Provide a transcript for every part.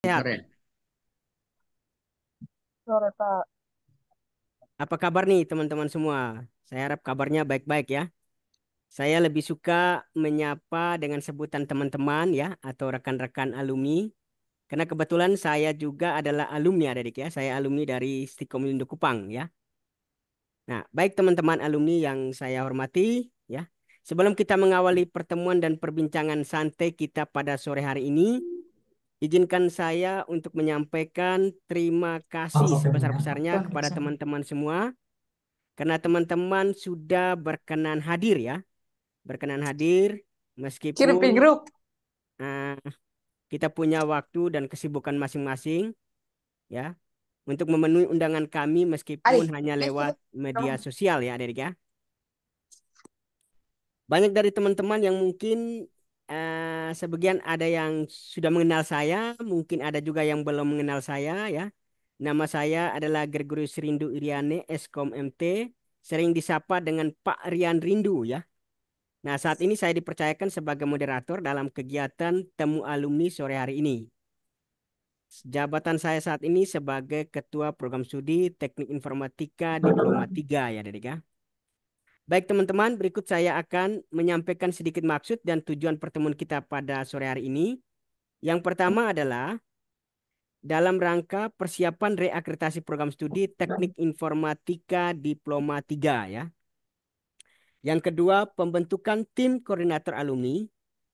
Sehat. Sore. Sore, Pak. Apa kabar nih teman-teman semua? Saya harap kabarnya baik-baik ya. Saya lebih suka menyapa dengan sebutan teman-teman ya atau rekan-rekan alumni. Karena kebetulan saya juga adalah alumni adik ya. Saya alumni dari Stikom Indo Kupang ya. Nah, baik teman-teman alumni yang saya hormati ya. Sebelum kita mengawali pertemuan dan perbincangan santai kita pada sore hari ini, izinkan saya untuk menyampaikan terima kasih sebesar-besarnya kepada teman-teman semua karena teman-teman sudah berkenan hadir ya, berkenan hadir Kirim di meskipun grup. eh, kita punya waktu dan kesibukan masing-masing ya untuk memenuhi undangan kami Adi, meskipun hanya please lewat kirim media dong. sosial ya adik ya. Banyak dari teman-teman yang mungkin sebagian ada yang sudah mengenal saya, mungkin ada juga yang belum mengenal saya ya. Nama saya adalah Gregorius Rindu Iriane, Eskom MT, sering disapa dengan Pak Rian Rindu ya. Nah, saat ini saya dipercayakan sebagai moderator dalam kegiatan Temu Alumni sore hari ini. Jabatan saya saat ini sebagai Ketua Program Studi Teknik Informatika Diploma 3 ya, Dedek ya. Baik teman-teman, berikut saya akan menyampaikan sedikit maksud dan tujuan pertemuan kita pada sore hari ini. Yang pertama adalah dalam rangka persiapan reakreditasi program studi Teknik Informatika Diploma 3 ya. Yang kedua, pembentukan tim koordinator alumni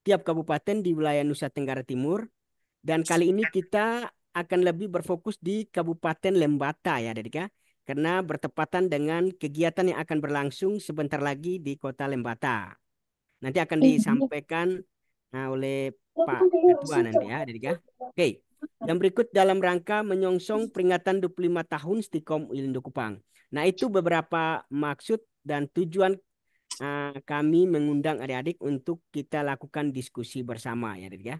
tiap kabupaten di wilayah Nusa Tenggara Timur. Dan kali ini kita akan lebih berfokus di Kabupaten Lembata ya, Dedik ya. Karena bertepatan dengan kegiatan yang akan berlangsung sebentar lagi di Kota Lembata. Nanti akan disampaikan oleh Pak Ketua nanti ya, Dedik ya. Oke. Yang berikut dalam rangka menyongsong peringatan 25 tahun Stikom Indo Kupang. Nah, itu beberapa maksud dan tujuan kami mengundang adik-adik untuk kita lakukan diskusi bersama ya, Adik ya.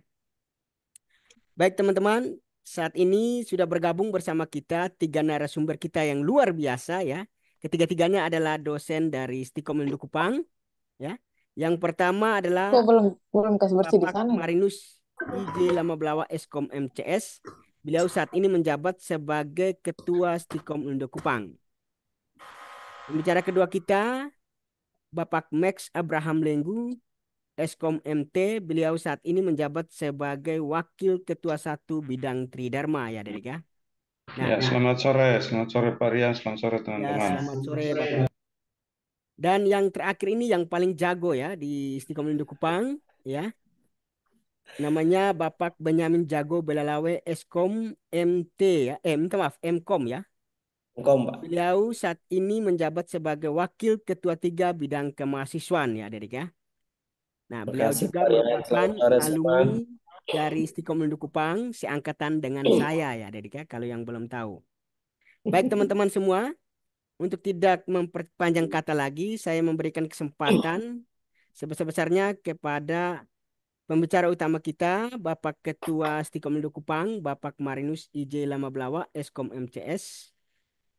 Baik teman-teman, saat ini sudah bergabung bersama kita tiga narasumber kita yang luar biasa ya. Ketiga-tiganya adalah dosen dari Stikom Indo Kupang ya. Yang pertama Kok adalah belum kasih bersih di Bapak sana nih? Marinus IJ Lama Belawa Eskom MCS. Beliau saat ini menjabat sebagai Ketua Stikom Indo Kupang. Pembicara kedua kita Bapak Max Abraham Lenggu Eskom MT, beliau saat ini menjabat sebagai Wakil Ketua Satu Bidang Tridharma ya, Dedek ya. Nah, Ya, selamat sore Pak Rian, selamat sore ya teman-teman. selamat sore Bapak. Dan yang terakhir ini yang paling jago ya di Istiqomah Indo Kupang ya. Namanya Bapak Benyamin Jago Belalawe Eskom MT ya. Minta maaf, Mkom ya. Engkau, Mbak. Beliau saat ini menjabat sebagai Wakil Ketua Tiga Bidang Kemahasiswaan ya, Dedek ya. Nah, Terima beliau kasih juga Pak Rian. merupakan Selamat sore semua. alumni dari Stikom Indo Kupang, seangkatan dengan saya ya, Dedik ya, kalau yang belum tahu. Baik teman-teman semua, untuk tidak memperpanjang kata lagi, saya memberikan kesempatan sebesar-besarnya kepada pembicara utama kita, Bapak Ketua Stikom Indo Kupang, Bapak Marinus IJ Lama Belawa, Eskom MCS,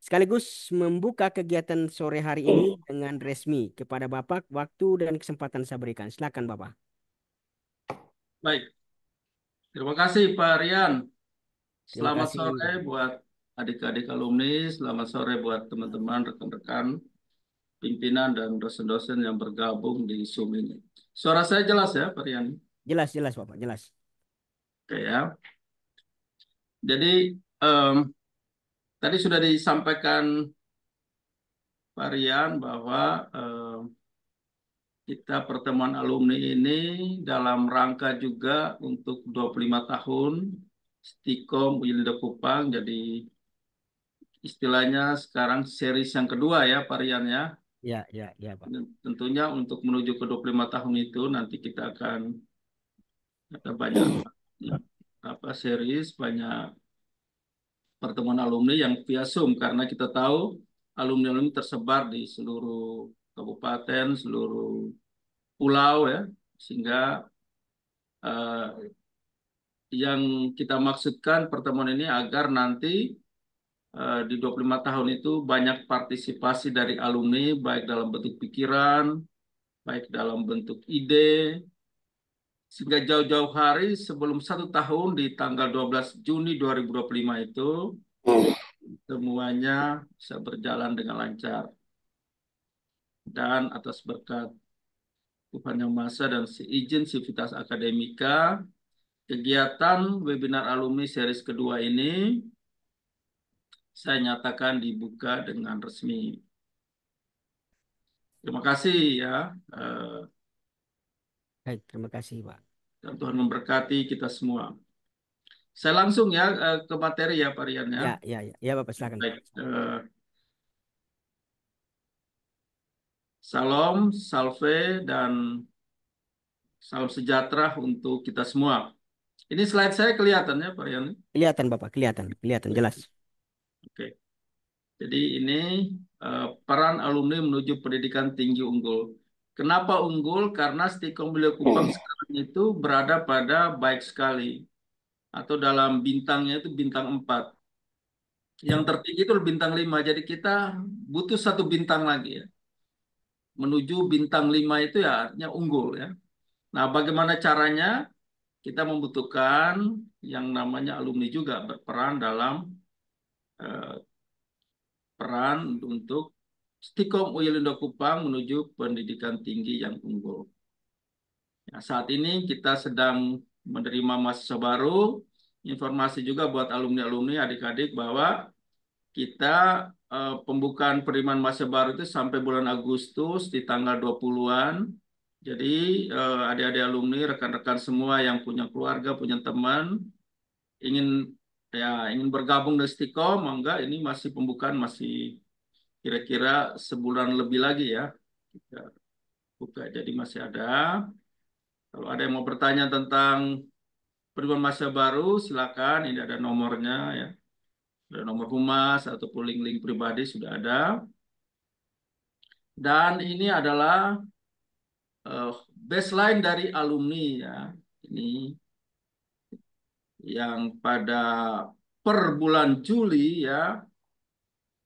sekaligus membuka kegiatan sore hari ini dengan resmi kepada Bapak, waktu dan kesempatan saya berikan. Silakan Bapak. Baik, terima kasih Pak Rian. Terima Selamat kasih. sore buat adik-adik alumni, selamat sore buat teman-teman, rekan-rekan, pimpinan, dan dosen-dosen yang bergabung di Zoom ini. Suara saya jelas ya Pak Rian? Jelas, jelas Bapak, jelas. Oke ya. Jadi em, tadi sudah disampaikan Pak Rian bahwa kita pertemuan alumni ini dalam rangka juga untuk 25 tahun Stikom Ujian Kupang. Jadi istilahnya sekarang series yang kedua ya varian ya. Ya, ya, ya Pak. Tentunya untuk menuju ke 25 tahun itu nanti kita akan ada banyak series, banyak pertemuan alumni yang via Zoom karena kita tahu alumni-alumni tersebar di seluruh kabupaten, seluruh pulau ya. Sehingga eh, yang kita maksudkan pertemuan ini agar nanti di 25 tahun itu banyak partisipasi dari alumni, baik dalam bentuk pikiran, baik dalam bentuk ide, Sehingga jauh-jauh hari sebelum 1 tahun di tanggal 12 Juni 2025 itu semuanya bisa berjalan dengan lancar. Dan atas berkat Tuhan Yang Maha Esa dan seizin Civitas Akademika, kegiatan webinar alumni series kedua ini saya nyatakan dibuka dengan resmi. Terima kasih ya. Baik, terima kasih, Pak. Dan Tuhan memberkati kita semua. Saya langsung ya ke materi ya Pak Rian ya. Ya, Bapak silakan. Baik. Salam, salve, dan salam sejahtera untuk kita semua. Ini slide saya kelihatan ya Pak Rian? Kelihatan, Bapak, kelihatan jelas. Oke. Jadi ini peran alumni menuju pendidikan tinggi unggul. Kenapa unggul? Karena Stikom Beliau Kupang sekarang itu berada pada baik sekali. Atau dalam bintangnya itu bintang 4. Yang tertinggi itu bintang 5. Jadi kita butuh 1 bintang lagi ya. Menuju bintang 5 itu ya artinya unggul ya. Nah, bagaimana caranya? Kita membutuhkan yang namanya alumni juga berperan dalam peran untuk Stikom Uyelindo Kupang menuju pendidikan tinggi yang unggul. Ya, saat ini kita sedang menerima mahasiswa baru. Informasi juga buat alumni-alumni, adik-adik bahwa kita pembukaan penerimaan mahasiswa baru itu sampai bulan Agustus di tanggal 20-an. Jadi adik-adik alumni, rekan-rekan semua yang punya keluarga, punya teman, ingin bergabung di Stikom, enggak, ini masih pembukaan masih kira-kira sebulan lebih lagi ya. Kita buka, jadi masih ada. Kalau ada yang mau bertanya tentang penerimaan mahasiswa baru, silakan. Ini ada nomornya ya. Ada nomor humas ataupun link-link pribadi sudah ada. Dan ini adalah baseline dari alumni ya. Ini yang pada per bulan Juli ya.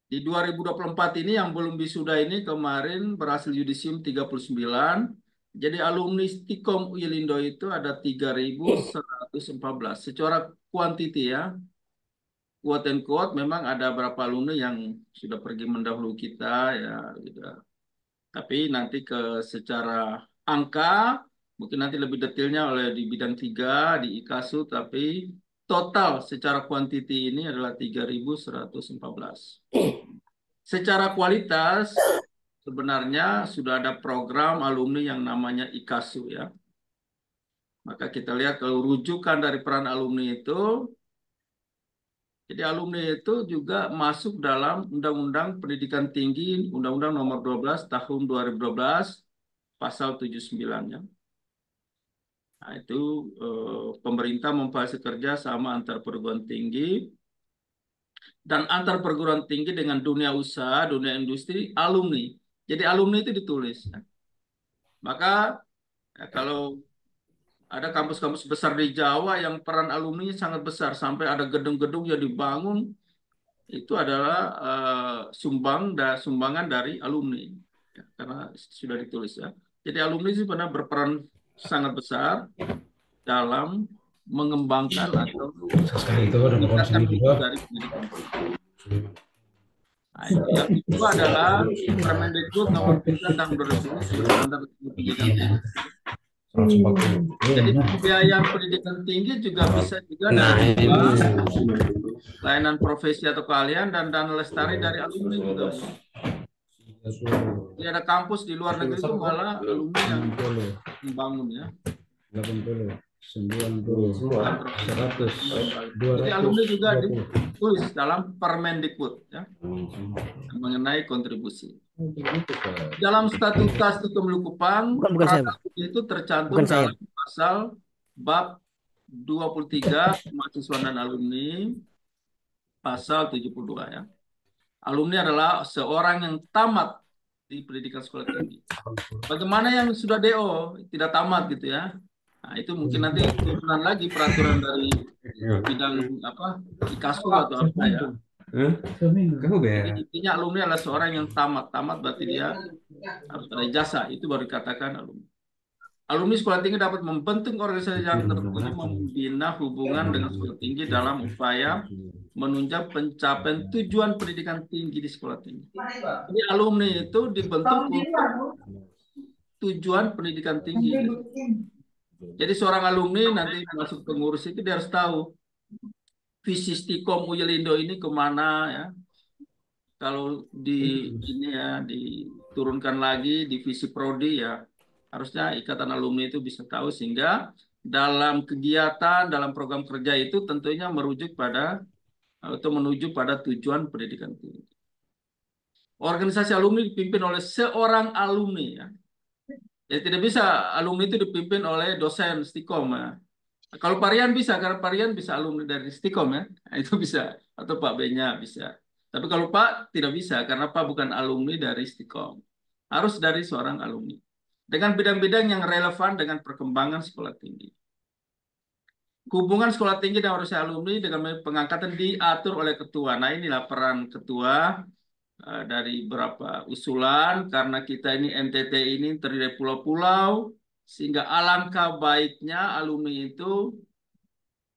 Di 2024 ini yang belum wisuda ini kemarin berhasil yudisium 39. Jadi alumni Stikom Uyelindo itu ada 3.114. Secara kuantiti ya. Quote and quote memang ada berapa alumni yang sudah pergi mendahului kita ya gitu. Tapi nanti secara angka mungkin nanti lebih detailnya oleh di bidang 3 di IKASU, tapi total secara kuantiti ini adalah 3.114. Secara kualitas sebenarnya sudah ada program alumni yang namanya IKASU ya. Maka kita lihat kalau rujukan dari peran alumni itu, jadi alumni itu juga masuk dalam Undang-Undang Pendidikan Tinggi, Undang-Undang Nomor 12 Tahun 2012, Pasal 79 ya. Nah, itu pemerintah memfasilitasi kerja sama antar perguruan tinggi dan antar perguruan tinggi dengan dunia usaha, dunia industri, alumni. Jadi alumni itu ditulis. Ya. Maka ya, kalau ada kampus-kampus besar di Jawa yang peran alumni sangat besar, sampai ada gedung-gedung yang dibangun, itu adalah sumbangan dari alumni. Ya, karena sudah ditulis ya. Jadi alumni itu benar berperan sangat besar dalam mengembangkan atau meningkatkan mutu dari pendidikan. Nah, yang kedua adalah Permendikbud Nomor 9 Tahun 2020 tentang pendidikan tinggi. Jadi pembiayaan pendidikan tinggi juga bisa juga dari layanan profesi atau keahlian dan dana lestari dari alumni juga. Jadi ada kampus di luar negeri itu malah alumni yang membangun ya. 80, 90, 100, 200. Jadi alumni juga ditulis dalam Permendikbud ya, mengenai kontribusi. Dalam statuta Stikom Beliau Kupang, itu tercantum dalam pasal bab 23 mahasiswa dan alumni, pasal 72 ya. Alumni adalah seorang yang tamat di pendidikan sekolah tinggi. Bagaimana yang sudah DO tidak tamat gitu ya? Nah, itu mungkin nanti turunan lagi peraturan dari bidang apa IKASU atau apa ya. Jadi, intinya alumni adalah seorang yang tamat berarti dia harus ada ijazah, itu baru dikatakan alumni. Alumni sekolah tinggi dapat membentuk organisasi yang tertuju membina hubungan dengan sekolah tinggi dalam upaya menunjang pencapaian tujuan pendidikan tinggi di sekolah tinggi. Jadi alumni itu dibentuk untuk tujuan pendidikan tinggi. Jadi seorang alumni nanti masuk pengurus itu dia harus tahu visi Stikom Uyelindo ini kemana ya. Kalau ini ya diturunkan lagi di visi prodi ya, harusnya ikatan alumni itu bisa tahu sehingga dalam kegiatan, dalam program kerja itu tentunya merujuk pada atau menuju pada tujuan pendidikan tinggi. Organisasi alumni dipimpin oleh seorang alumni ya. Ya tidak bisa alumni itu dipimpin oleh dosen Stikom ya. Kalau Parian bisa, karena Parian bisa alumni dari Stikom ya, nah, itu bisa. Atau Pak B-nya bisa. Tapi kalau Pak tidak bisa, karena Pak bukan alumni dari Stikom. Harus dari seorang alumni. Dengan bidang-bidang yang relevan dengan perkembangan sekolah tinggi. Hubungan sekolah tinggi dan organisasi alumni dengan pengangkatan diatur oleh ketua. Nah inilah peran ketua dari beberapa usulan. Karena kita ini NTT ini terdiri dari pulau-pulau. Sehingga alangkah baiknya alumni itu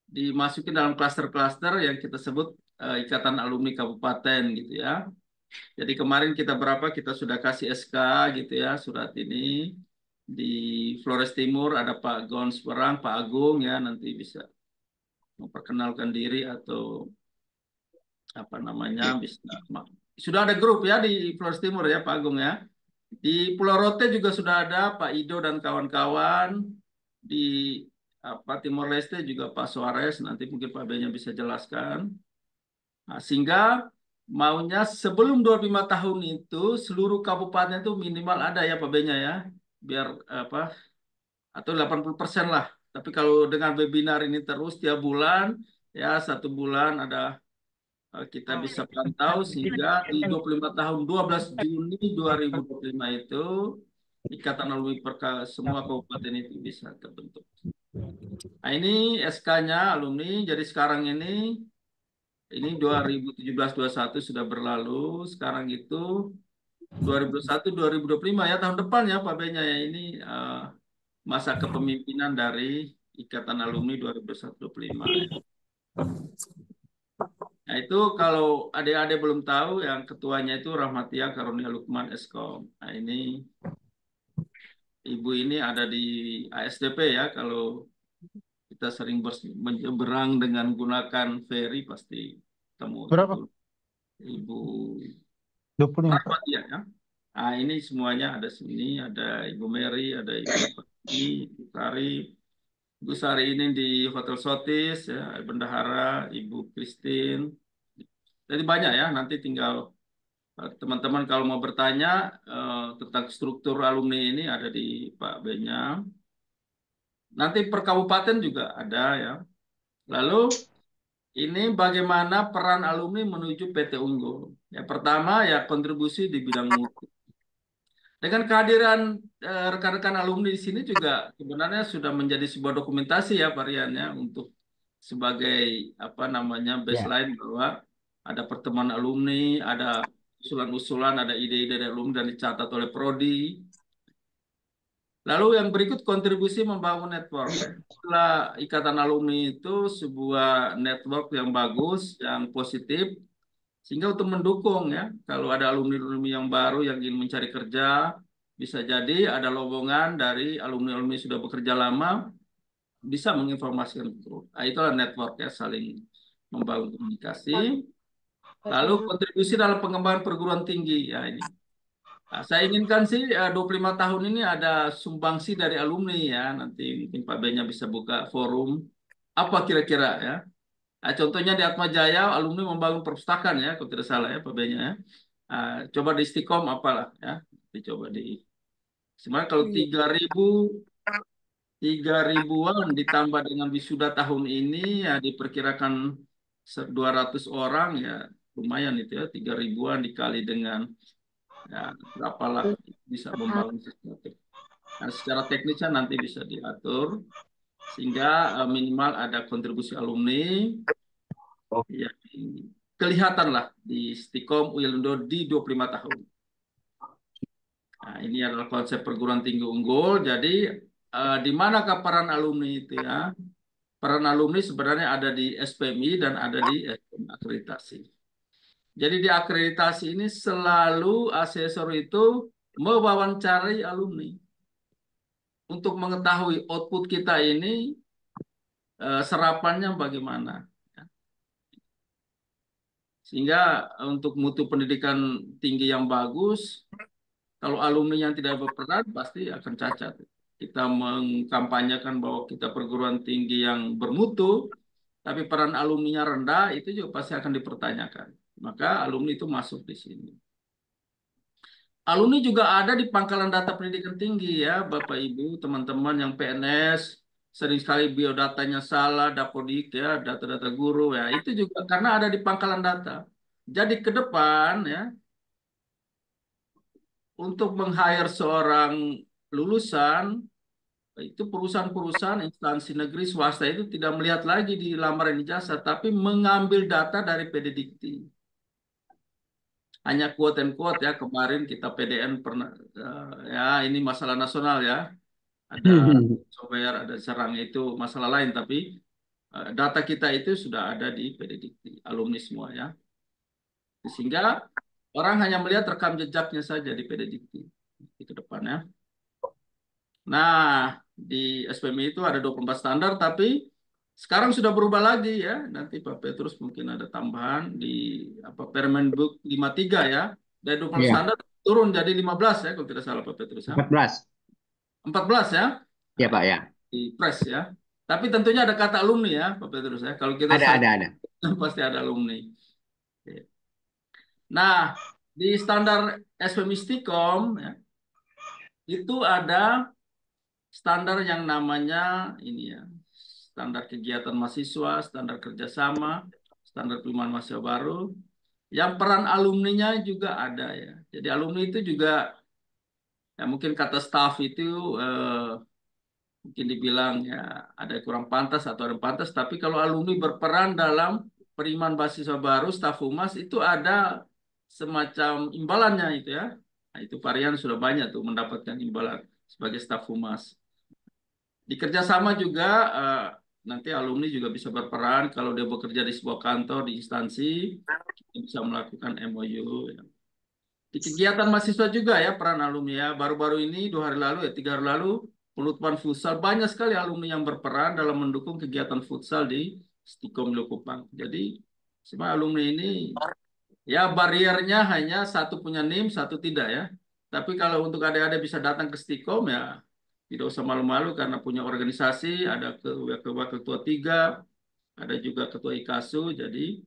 dimasukin dalam klaster-klaster yang kita sebut Ikatan Alumni Kabupaten gitu ya. Jadi kemarin kita sudah kasih SK gitu ya, surat ini di Flores Timur ada Pak Gons Perang, Pak Agung ya, nanti bisa memperkenalkan diri atau apa namanya bisa. Sudah ada grup ya di Flores Timur ya Pak Agung ya. Di Pulau Rote juga sudah ada Pak Ido dan kawan-kawan. Di Timor Leste juga Pak Suarez, nanti mungkin Pak B-nya bisa jelaskan. Nah, sehingga maunya sebelum 25 tahun itu seluruh kabupaten itu minimal ada ya Pak B-nya ya. Biar atau 80% lah. Tapi kalau dengan webinar ini terus tiap bulan ya 1 bulan ada kita bisa pantau sehingga di 25 tahun 12 Juni 2025 itu Ikatan Alumni semua kabupaten itu bisa terbentuk. Nah ini SK-nya alumni, jadi sekarang ini 2017-21 sudah berlalu, sekarang itu 2021-2025 ya tahun depan ya Pak B-nya ya ini masa kepemimpinan dari Ikatan Alumni 2021-2025 ya. Nah itu kalau adik-adik belum tahu yang ketuanya itu Rahmatia Karunia Lukman Eskom. Nah ini ibu ini ada di ASDP ya, kalau kita sering menyeberang dengan gunakan ferry pasti ketemu Berapa? Ibu 25. Rahmatia ya. Nah ini semuanya ada sini, ada Ibu Mary, ada Ibu Sari. Ibu Sari ini di Hotel Sotis ya, Bendahara, Ibu Christine. Jadi banyak ya, nanti tinggal teman-teman kalau mau bertanya tentang struktur alumni ini ada di Pak B-nya. Nanti per kabupaten juga ada ya. Lalu ini bagaimana peran alumni menuju PT Unggul. Ya, pertama ya kontribusi di bidang mutu. Dengan kehadiran rekan-rekan alumni di sini juga sebenarnya sudah menjadi sebuah dokumentasi ya Pak Rian ya, untuk sebagai baseline bahwa ada pertemuan alumni, ada usulan-usulan, ada ide-ide dari alumni dan dicatat oleh prodi. Lalu yang berikut kontribusi membangun network. Setelah Ikatan Alumni itu sebuah network yang bagus, yang positif, sehingga untuk mendukung ya, kalau ada alumni-alumni yang baru yang ingin mencari kerja, bisa jadi ada lowongan dari alumni-alumni sudah bekerja lama, bisa menginformasikan itu. Nah, itulah network ya, saling membangun komunikasi. Lalu kontribusi dalam pengembangan perguruan tinggi ya ini. Nah, saya inginkan sih 25 tahun ini ada sumbangsi dari alumni ya. Nanti mungkin Pak B-nya bisa buka forum. Apa kira-kira ya? Nah, contohnya di Atma Jaya alumni membangun perpustakaan ya, kalau tidak salah ya Pak B-nya ya. Coba di Stikom apalah ya. Dicoba di. Sebenarnya kalau 3.000-an ditambah dengan wisuda tahun ini ya diperkirakan 200 orang ya lumayan itu ya, 3.000-an dikali dengan ya berapalah bisa membangun sesuatu. Nah, secara teknisnya nanti bisa diatur sehingga minimal ada kontribusi alumni yang kelihatan lah di Stikom Uyelindo di 25 tahun. Nah, ini adalah konsep perguruan tinggi unggul. Jadi di manakah peran alumni itu ya? Peran alumni sebenarnya ada di SPMI dan ada di SPM akreditasi. Jadi di akreditasi ini selalu asesor itu mewawancarai alumni untuk mengetahui output kita ini serapannya bagaimana. Sehingga untuk mutu pendidikan tinggi yang bagus, kalau alumni yang tidak berperan pasti akan cacat. Kita mengkampanyekan bahwa kita perguruan tinggi yang bermutu, tapi peran alumninya rendah, itu juga pasti akan dipertanyakan. Maka alumni itu masuk di sini. Alumni juga ada di pangkalan data pendidikan tinggi ya, Bapak Ibu, teman-teman yang PNS, sering sekali biodatanya salah, dapodik ya, data-data guru ya, itu juga karena ada di pangkalan data. Jadi ke depan ya, untuk meng-hire seorang lulusan, itu perusahaan-perusahaan, instansi negeri, swasta itu tidak melihat lagi di lamaran ijazah, tapi mengambil data dari PDDikti. Hanya quote and quote ya, kemarin kita PDN pernah, ya ini masalah nasional ya, ada software, ada serang itu masalah lain, tapi data kita itu sudah ada di PDDikti, alumni semua ya. Sehingga orang hanya melihat rekam jejaknya saja di PDDikti ke depannya. Nah, di SPMI itu ada 24 standar, tapi sekarang sudah berubah lagi ya. Nanti Pak Petrus mungkin ada tambahan di Permendbook 53 ya. Dari 24 Iya, standar turun jadi 15 ya, kalau tidak salah Pak Petrus ya. 14. 14 ya, Ya Pak ya. di press ya. Tapi tentunya ada kata alumni ya, Pak Petrus ya. Kalau kita Ada. pasti ada alumni. Oke. Nah, di standar SPMI Stikom ya, itu ada standar yang namanya ini ya, standar kegiatan mahasiswa, standar kerjasama, standar penerimaan mahasiswa baru. Yang peran alumninya juga ada ya. Jadi alumni itu juga ya mungkin kata staff itu mungkin dibilang ya ada yang kurang pantas atau ada yang pantas, tapi kalau alumni berperan dalam penerimaan mahasiswa baru, staf humas itu ada semacam imbalannya itu ya. Nah, itu varian sudah banyak tuh mendapatkan imbalan sebagai staf humas. Di kerjasama juga nanti alumni juga bisa berperan kalau dia bekerja di sebuah kantor, di instansi, bisa melakukan MOU. Ya. Di kegiatan mahasiswa juga ya peran alumni ya. Baru-baru ini 2 hari lalu ya 3 hari lalu penutupan futsal banyak sekali alumni yang berperan dalam mendukung kegiatan futsal di Stikom Likupang. Jadi semua alumni ini ya bariernya hanya satu punya NIM, satu tidak ya. Tapi kalau untuk adik-adik bisa datang ke Stikom ya tidak usah malu-malu karena punya organisasi, ada ketua 3, ada juga ketua IKASU, jadi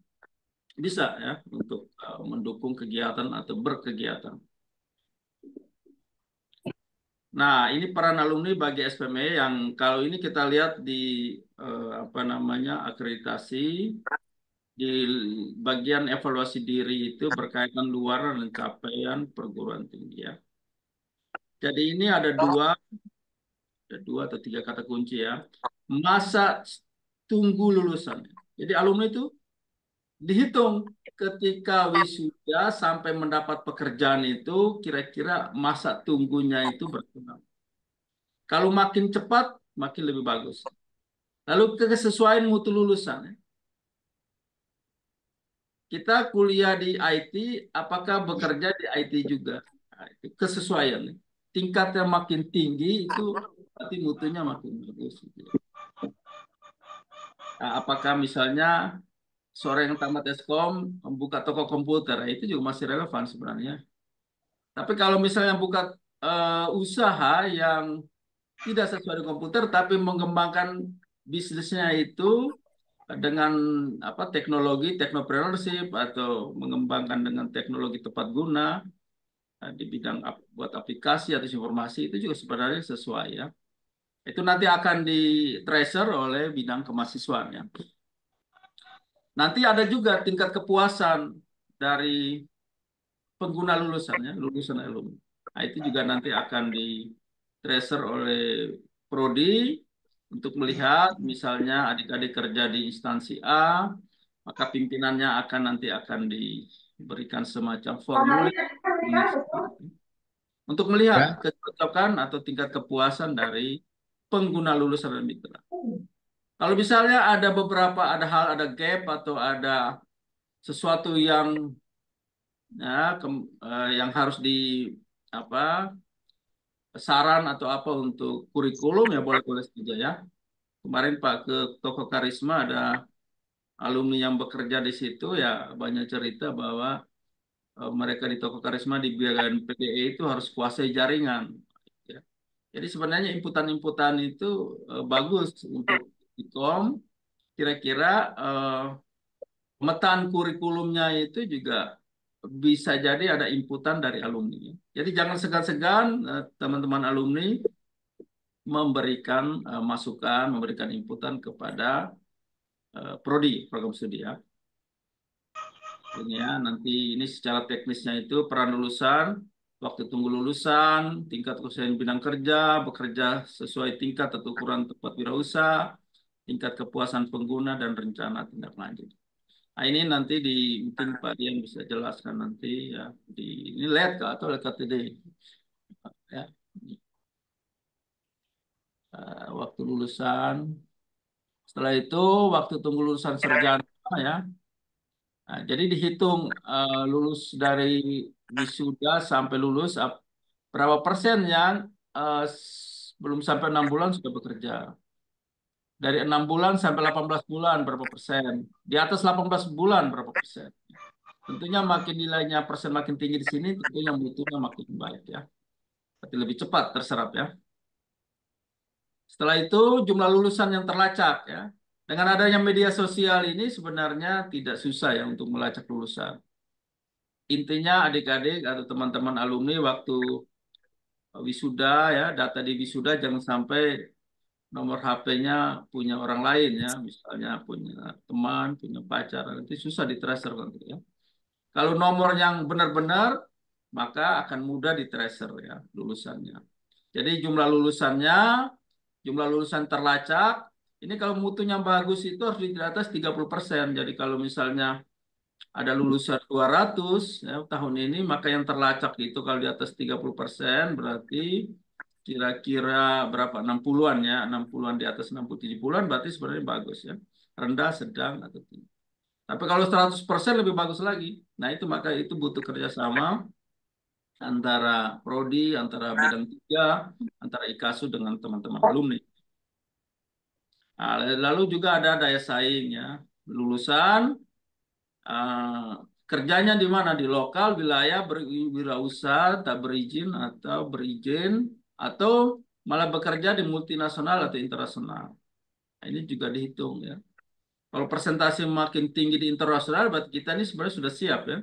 bisa ya untuk mendukung kegiatan atau berkegiatan. Nah, ini peran alumni bagi SPME yang kalau ini kita lihat di akreditasi, di bagian evaluasi diri itu berkaitan luar dan capaian perguruan tinggi ya. Jadi ini ada dua atau 3 kata kunci ya. Masa tunggu lulusan. Jadi alumni itu dihitung ketika wisuda sampai mendapat pekerjaan itu kira-kira masa tunggunya itu berapa. Kalau makin cepat makin lebih bagus. Lalu kesesuaian mutu lulusan. Ya. Kita kuliah di IT, apakah bekerja di IT juga? Nah, itu kesesuaian. Tingkatnya makin tinggi itu berarti mutunya makin bagus. Nah, apakah misalnya seorang yang tamat Eskom membuka toko komputer, itu juga masih relevan sebenarnya. Tapi kalau misalnya buka usaha yang tidak sesuai dengan komputer, tapi mengembangkan bisnisnya itu dengan teknologi, technopreneurship atau mengembangkan dengan teknologi tepat guna di bidang buat aplikasi atau informasi itu juga sebenarnya sesuai ya. Itu nanti akan di tracer oleh bidang kemahasiswaan ya. Nanti ada juga tingkat kepuasan dari pengguna lulusannya, lulusan alumni. Nah, itu juga nanti akan di tracer oleh prodi untuk melihat misalnya adik-adik kerja di instansi A, maka pimpinannya nanti akan diberikan semacam formulir untuk melihat kecocokan atau tingkat kepuasan dari pengguna lulusan dan mitra. Kalau misalnya ada hal, ada gap atau ada sesuatu yang yang harus di apa saran atau apa untuk kurikulum ya boleh-boleh saja ya. Kemarin Pak ke Toko Karisma ada alumni yang bekerja di situ ya banyak cerita bahwa mereka di Toko Karisma di bagian PDE itu harus kuasai jaringan. Ya. Jadi sebenarnya inputan-inputan itu bagus untuk Ikom. Kira-kira pemetaan kurikulumnya itu juga bisa jadi ada inputan dari alumni. Jadi jangan segan-segan teman-teman alumni memberikan masukan, memberikan inputan kepada prodi, program studi ya. Ini ya, nanti ini secara teknisnya itu peran lulusan, waktu tunggu lulusan, tingkat kesulitan bidang kerja, bekerja sesuai tingkat atau ukuran tempat wirausaha, tingkat kepuasan pengguna, dan rencana tindak lanjut. Nah, ini nanti mungkin Pak Dian bisa jelaskan nanti ya ini LED atau LKTD ya. Waktu lulusan. Setelah itu waktu tunggu lulusan sarjana ya. Nah, jadi dihitung lulus dari wisuda sampai lulus berapa persen yang belum sampai 6 bulan sudah bekerja. Dari 6 bulan sampai 18 bulan berapa persen. Di atas 18 bulan berapa persen. Tentunya makin nilainya persen makin tinggi di sini, tentunya mutunya makin baik ya. Tapi lebih cepat terserap ya. Setelah itu jumlah lulusan yang terlacak ya. Dengan adanya media sosial ini sebenarnya tidak susah ya untuk melacak lulusan. Intinya adik-adik atau teman-teman alumni waktu wisuda ya, data di wisuda jangan sampai nomor HP-nya punya orang lain ya, misalnya punya teman, punya pacar, nanti susah di-tracer nanti ya. Kalau nomor yang benar-benar maka akan mudah di-tracer ya lulusannya. Jadi jumlah lulusan terlacak, ini kalau mutunya bagus itu harus di atas 30%. Jadi kalau misalnya ada lulusan 200 ya, tahun ini, maka yang terlacak itu kalau di atas 30% berarti kira-kira berapa? 60-an ya, 60-an di atas 60-70-an berarti sebenarnya bagus ya. Rendah, sedang, atau tinggi. Tapi kalau 100% lebih bagus lagi. Nah itu maka itu butuh kerjasama antara prodi, antara bidang 3, antara IKASU dengan teman-teman alumni. Nah, lalu juga ada daya saing ya. Lulusan kerjanya di mana? Di lokal, wilayah, berwirausaha, tak berizin atau berizin, atau malah bekerja di multinasional atau internasional. Nah, ini juga dihitung ya. Kalau persentase makin tinggi di internasional, berarti kita ini sebenarnya sudah siap ya,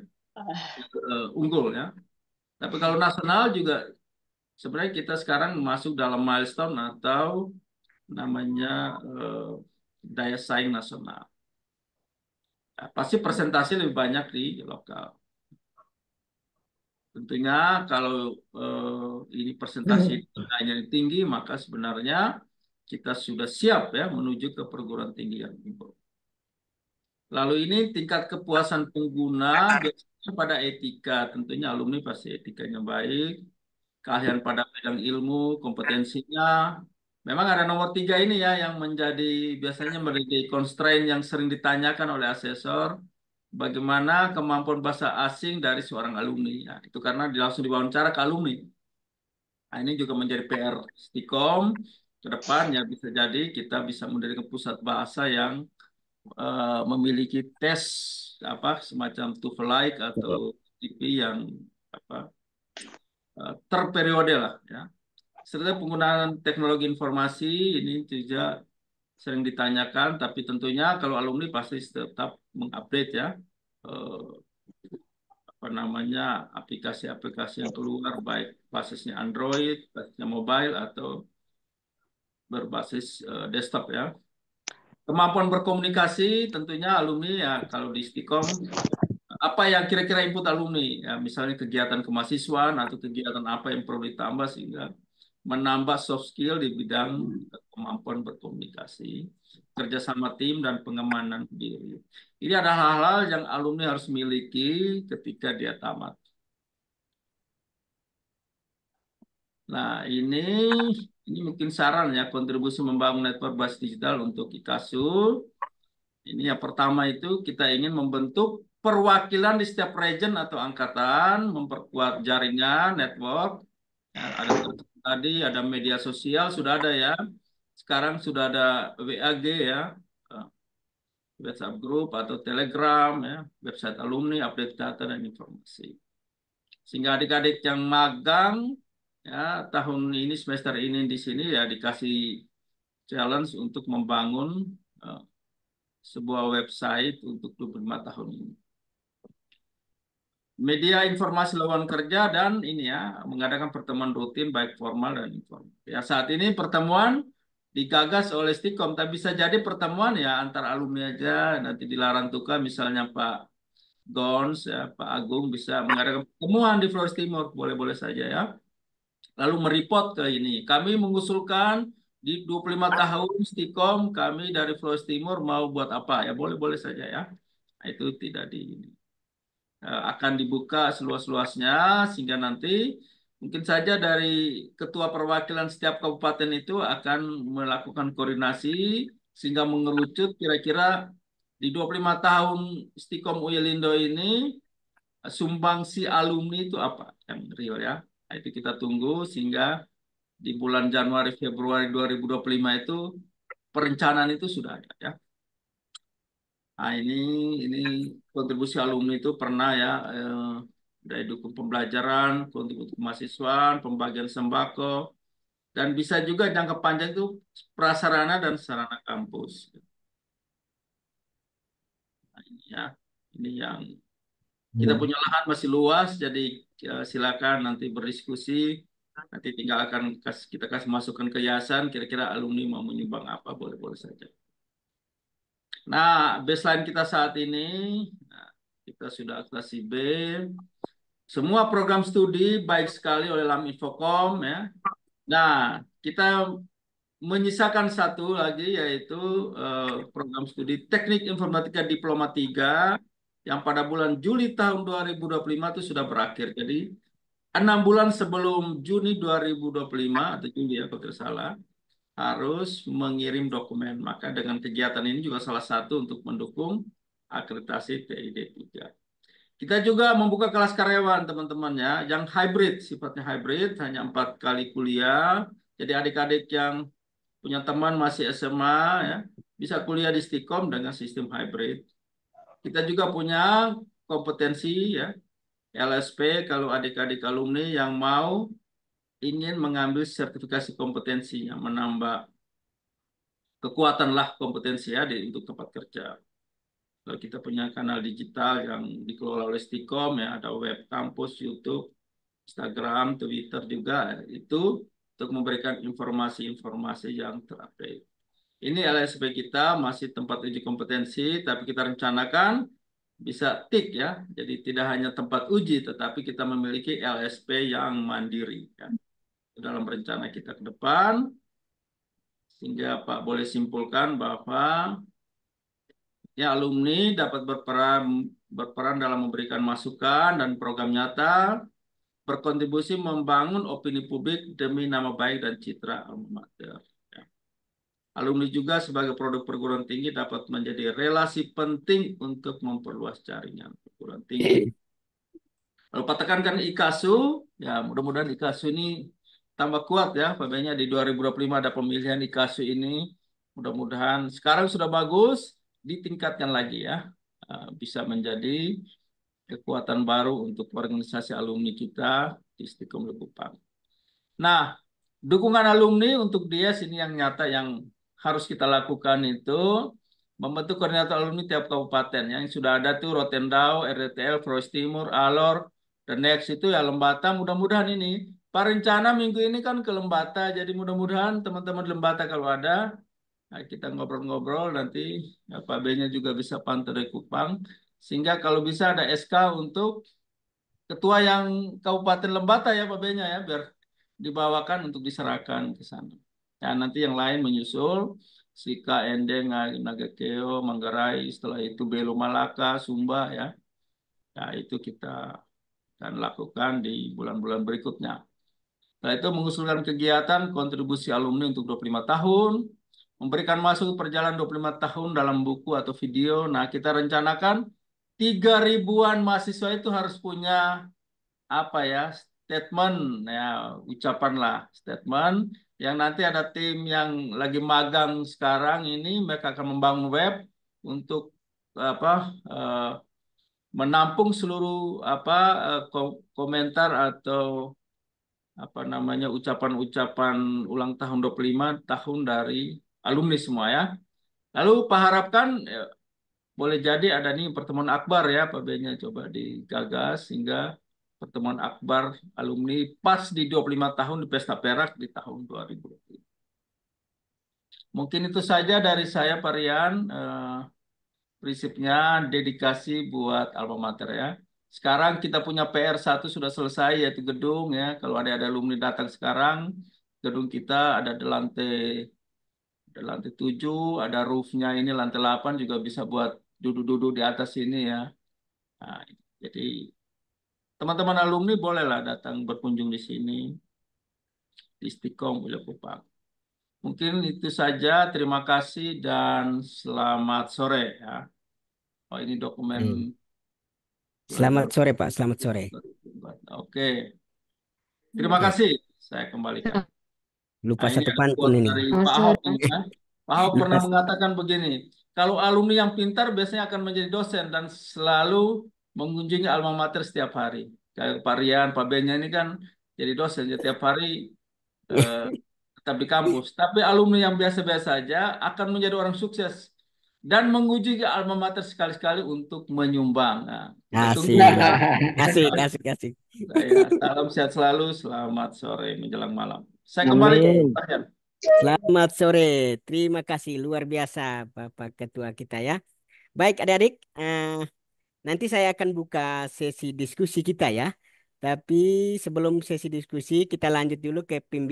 unggul ya. Tapi kalau nasional juga sebenarnya kita sekarang masuk dalam milestone atau namanya daya saing nasional. Nah, pasti presentasi lebih banyak di lokal. Tentunya kalau ini presentasi nilainya tinggi, maka sebenarnya kita sudah siap ya menuju ke perguruan tinggi yang unggul. Lalu ini tingkat kepuasan pengguna biasanya pada etika, tentunya alumni pasti etikanya baik, keahlian pada bidang ilmu, kompetensinya. Memang ada nomor 3 ini ya yang biasanya menjadi constraint yang sering ditanyakan oleh asesor. Bagaimana kemampuan bahasa asing dari seorang alumni. Ya, itu karena langsung diwawancara ke alumni. Nah, ini juga menjadi PR Stikom ke depan ya bisa jadi kita bisa mendirikan pusat bahasa yang memiliki tes semacam TOEFL-like atau TP yang terperiode lah ya. Serta penggunaan teknologi informasi ini juga sering ditanyakan, tapi tentunya kalau alumni pasti tetap mengupdate ya aplikasi-aplikasi yang keluar baik basisnya Android, basisnya mobile atau berbasis desktop ya. Kemampuan berkomunikasi tentunya alumni ya kalau di Stikom apa yang kira-kira input alumni ya misalnya kegiatan kemahasiswaan atau kegiatan apa yang perlu ditambah sehingga menambah soft skill di bidang kemampuan berkomunikasi, kerjasama tim dan pengemanan diri. Ini ada hal-hal yang alumni harus miliki ketika dia tamat. Nah ini Ini mungkin saran ya, kontribusi membangun network basis digital untuk IKASU. Ini yang pertama itu kita ingin membentuk perwakilan di setiap region atau angkatan, memperkuat jaringan, network. Ya, ada tadi, ada media sosial, sudah ada ya. Sekarang sudah ada WAG ya, eh, WhatsApp Group atau Telegram ya, website alumni, update data dan informasi. Sehingga adik-adik yang magang ya tahun ini semester ini di sini ya dikasih challenge untuk membangun eh, sebuah website untuk 25 tahun ini. Media informasi lowongan kerja dan ini ya mengadakan pertemuan rutin baik formal dan informal. Ya saat ini pertemuan digagas oleh Stikom, tapi bisa jadi pertemuan ya antar alumni aja nanti dilarantukan misalnya Pak Gons ya Pak Agung bisa mengadakan pertemuan di Flores Timur boleh-boleh saja ya. Lalu mereport ke ini. Kami mengusulkan di 25 tahun Stikom kami dari Flores Timur mau buat apa ya boleh-boleh saja ya. Nah, itu tidak akan dibuka seluas-luasnya sehingga nanti mungkin saja dari ketua perwakilan setiap kabupaten itu akan melakukan koordinasi sehingga mengerucut kira-kira di 25 tahun Stikom Uyelindo ini sumbangsi alumni itu apa yang real ya. Nah, itu kita tunggu sehingga di bulan Januari Februari 2025 itu perencanaan itu sudah ada ya. Nah, ini kontribusi alumni itu pernah ya dari dukung pembelajaran, kontribusi kemahasiswaan, pembagian sembako, dan bisa juga jangka panjang itu prasarana dan sarana kampus. Nah, ini ya, ini yang kita punya lahan masih luas, jadi silakan nanti berdiskusi. Nanti tinggal akan kita kasih masukan ke yayasan, kira-kira alumni mau menyumbang apa, boleh-boleh saja. Nah, baseline kita saat ini, nah, kita sudah aktasi B. Semua program studi baik sekali oleh LAM Infokom ya. Nah, kita menyisakan satu lagi yaitu program studi Teknik Informatika Diploma 3 yang pada bulan Juli tahun 2025 itu sudah berakhir. Jadi 6 bulan sebelum Juni 2025 atau Juli ya kalau tidak salah harus mengirim dokumen. Maka dengan kegiatan ini juga salah satu untuk mendukung akreditasi TID 3. Kita juga membuka kelas karyawan teman-teman ya, yang hybrid, sifatnya hybrid, hanya 4 kali kuliah. Jadi adik-adik yang punya teman masih SMA ya, bisa kuliah di Stikom dengan sistem hybrid. Kita juga punya kompetensi ya, LSP kalau adik-adik alumni yang mau ingin mengambil sertifikasi kompetensi yang menambah kekuatan lah kompetensi ya untuk tempat kerja. Kalau kita punya kanal digital yang dikelola oleh Stikom ya, ada web kampus, YouTube, Instagram, Twitter juga itu untuk memberikan informasi-informasi yang terupdate. Ini LSP kita masih tempat uji kompetensi, tapi kita rencanakan bisa tik ya. Jadi tidak hanya tempat uji, tetapi kita memiliki LSP yang mandiri ya. Dalam rencana kita ke depan, sehingga Pak boleh simpulkan bahwa ya alumni dapat berperan dalam memberikan masukan dan program nyata, berkontribusi membangun opini publik demi nama baik dan citra alma mater. Ya. Alumni juga sebagai produk perguruan tinggi dapat menjadi relasi penting untuk memperluas jaringan perguruan tinggi. Lalu tekankan IKASU, ya mudah-mudahan IKASU ini tambah kuat ya. Apabila di 2025 ada pemilihan IKASU ini, mudah-mudahan sekarang sudah bagus, ditingkatkan lagi ya. Bisa menjadi kekuatan baru untuk organisasi alumni kita di Stikom Likupang. Nah, dukungan alumni untuk dia sini yang nyata yang harus kita lakukan itu membentuk koordinator alumni tiap kabupaten. Yang sudah ada tuh Rotendao, RDTL, Flores Timur, Alor, dan next itu ya Lembata. Mudah-mudahan ini. Pak rencana minggu ini kan ke Lembata. Jadi mudah-mudahan teman-teman Lembata kalau ada, nah kita ngobrol-ngobrol nanti ya, Pak B-nya juga bisa pantau dari Kupang. Sehingga kalau bisa ada SK untuk ketua yang Kabupaten Lembata ya Pak B-nya ya. Biar dibawakan untuk diserahkan ke sana. Ya, nanti yang lain menyusul. Sika, Endeng, Nagakeo, Manggarai, setelah itu Belo Malaka, Sumba ya. Ya itu kita akan lakukan di bulan-bulan berikutnya. Nah, itu mengusulkan kegiatan kontribusi alumni untuk 25 tahun, memberikan masuk perjalanan 25 tahun dalam buku atau video. Nah, kita rencanakan 3.000-an mahasiswa itu harus punya apa ya, statement ya, ucapan lah, statement yang nanti ada tim yang lagi magang sekarang ini, mereka akan membangun web untuk apa menampung seluruh apa komentar atau apa namanya ucapan-ucapan ulang tahun 25 tahun dari alumni semua ya. Lalu Pak harapkan boleh jadi ada nih pertemuan akbar ya Pak B-nya coba digagas sehingga pertemuan akbar alumni pas di 25 tahun di Pesta Perak di tahun 2020. Mungkin itu saja dari saya Pak Rian. Prinsipnya dedikasi buat alma mater ya. Sekarang kita punya PR 1 sudah selesai yaitu gedung ya. Kalau ada alumni datang sekarang, gedung kita ada lantai 7, ada roofnya ini lantai 8 juga bisa buat duduk-duduk di atas ini ya. Nah, jadi teman-teman alumni bolehlah datang berkunjung di sini di Istiqom Willy Kupang. Mungkin itu saja. Terima kasih dan selamat sore ya. Oh ini dokumen. Selamat sore Pak, selamat sore. Oke, terima kasih. Saya kembalikan. Lupa Nah, ini satu ada pantun quote ini. dari Pak Ahok ini ya. Pak Ahok Lupa. pernah mengatakan begini, kalau alumni yang pintar biasanya akan menjadi dosen dan selalu mengunjungi alma mater setiap hari. Kayak Pak Rian, Pak Benya ini kan jadi dosen setiap hari eh, tetap di kampus. Tapi alumni yang biasa-biasa saja akan menjadi orang sukses dan mengunjungi alma mater sekali-sekali untuk menyumbang. Nah, kita tunggu. Asik, asik, asik, asik. Ya, salam sehat selalu, selamat sore menjelang malam. Saya kembali ke Amin. Pak Rian. Selamat sore. Terima kasih luar biasa Bapak Ketua kita ya. Baik adik-adik, nanti saya akan buka sesi diskusi kita ya. Tapi sebelum sesi diskusi kita lanjut dulu ke pimpinan.